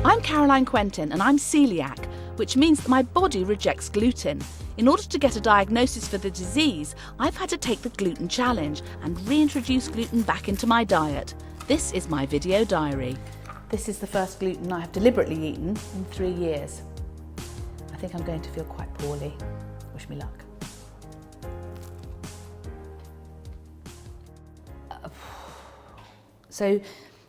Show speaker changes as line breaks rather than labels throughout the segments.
I'm Caroline Quentin and I'm coeliac, which means that my body rejects gluten. In order to get a diagnosis for the disease, I've had to take the gluten challenge and reintroduce gluten back into my diet. This is my video diary. This is the first gluten I have deliberately eaten in 3 years. I think I'm going to feel quite poorly. Wish me luck. So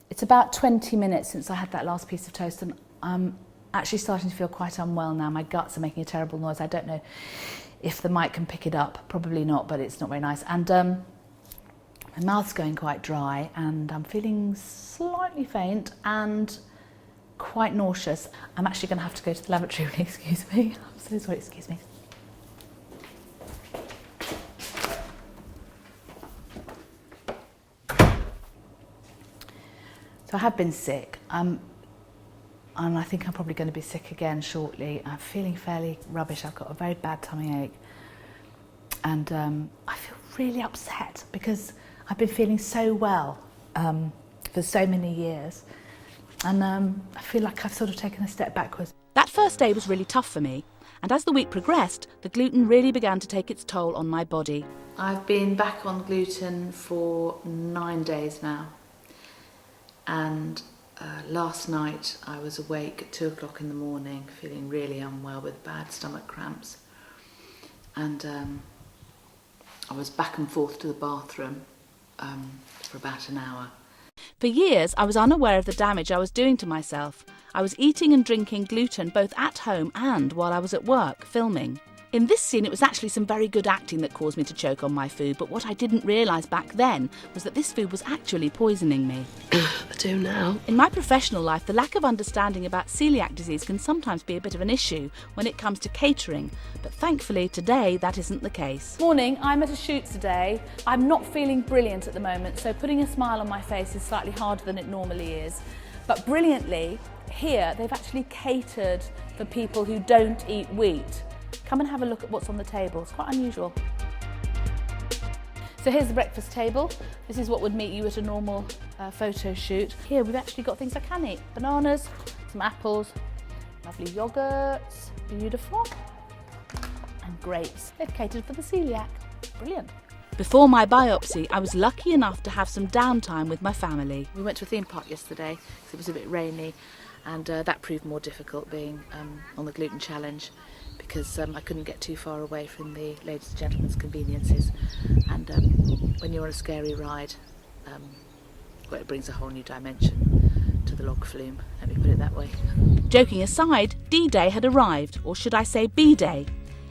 it's about 20 minutes since I had that last piece of toast and I'm actually starting to feel quite unwell now. My guts are making a terrible noise. I don't know if the mic can pick it up. Probably not, but it's not very nice. And my mouth's going quite dry and I'm feeling slightly faint and quite nauseous. I'm actually going to have to go to the lavatory, excuse me. I'm so sorry, excuse me. So I have been sick, and I think I'm probably going to be sick again shortly. I'm feeling fairly rubbish. I've got a very bad tummy ache, and I feel really upset because I've been feeling so well for so many years, and I feel like I've sort of taken a step backwards. That first day was really tough for me, and as the week progressed, the gluten really began to take its toll on my body. I've been back on gluten for 9 days now. And last night I was awake at 2 o'clock in the morning, feeling really unwell with bad stomach cramps. And I was back and forth to the bathroom for about an hour. For years I was unaware of the damage I was doing to myself. I was eating and drinking gluten both at home and while I was at work filming. In this scene it was actually some very good acting that caused me to choke on my food, but what I didn't realise back then was that this food was actually poisoning me.
I do now.
In my professional life, the lack of understanding about celiac disease can sometimes be a bit of an issue when it comes to catering, but thankfully today that isn't the case. Morning, I'm at a shoot today. I'm not feeling brilliant at the moment, so putting a smile on my face is slightly harder than it normally is. But brilliantly, here they've actually catered for people who don't eat wheat. Come and have a look at what's on the table. It's quite unusual. So here's the breakfast table. This is what would meet you at a normal photo shoot. Here we've actually got things I can eat. Bananas, some apples, lovely yogurts, beautiful, and grapes. They've catered for the celiac. Brilliant. Before my biopsy, I was lucky enough to have some downtime with my family. We went to a theme park yesterday because it was a bit rainy, and that proved more difficult being on the gluten challenge, because I couldn't get too far away from the ladies and gentlemen's conveniences, and when you're on a scary ride, well, it brings a whole new dimension to the log flume, let me put it that way. Joking aside, D-Day had arrived, or should I say B-Day.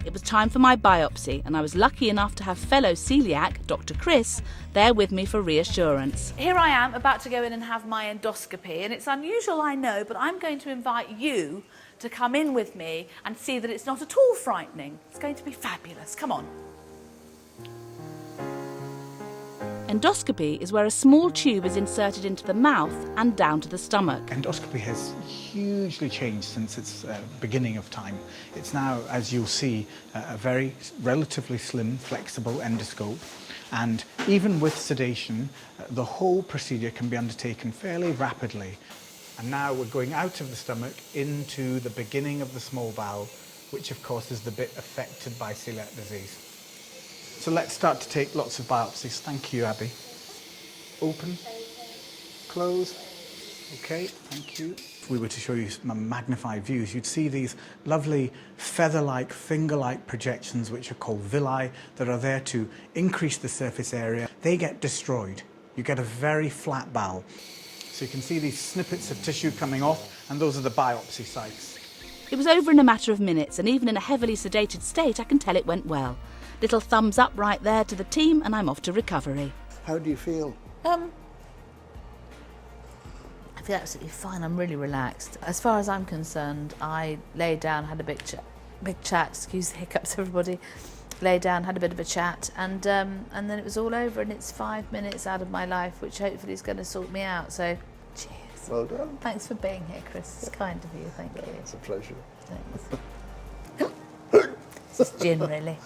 It was time for my biopsy, and I was lucky enough to have fellow coeliac, Dr. Chris, there with me for reassurance. Here I am, about to go in and have my endoscopy, and it's unusual, I know, but I'm going to invite you to come in with me and see that it's not at all frightening. It's going to be fabulous. Come on. Endoscopy is where a small tube is inserted into the mouth and down to the stomach.
Endoscopy has hugely changed since its beginning of time. It's now, as you'll see, a very relatively slim, flexible endoscope. And even with sedation, the whole procedure can be undertaken fairly rapidly. And now we're going out of the stomach into the beginning of the small bowel, which of course is the bit affected by celiac disease. So let's start to take lots of biopsies. Thank you, Abby. Open, close. Okay, thank you. If we were to show you some magnified views, you'd see these lovely feather-like, finger-like projections, which are called villi, that are there to increase the surface area. They get destroyed. You get a very flat bowel. So you can see these snippets of tissue coming off, and those are the biopsy sites.
It was over in a matter of minutes, and even in a heavily sedated state, I can tell it went well. Little thumbs up right there to the team, and I'm off to recovery.
How do you feel?
I feel absolutely fine. I'm really relaxed. As far as I'm concerned, I lay down, had a big chat, excuse the hiccups, everybody. Lay down, had a bit of a chat, and then it was all over, and it's 5 minutes out of my life, which hopefully is going to sort me out. So, cheers.
Well done.
Thanks for being here, Chris. It's kind of you. Thank you.
It's a pleasure.
Thanks. It's gin, really.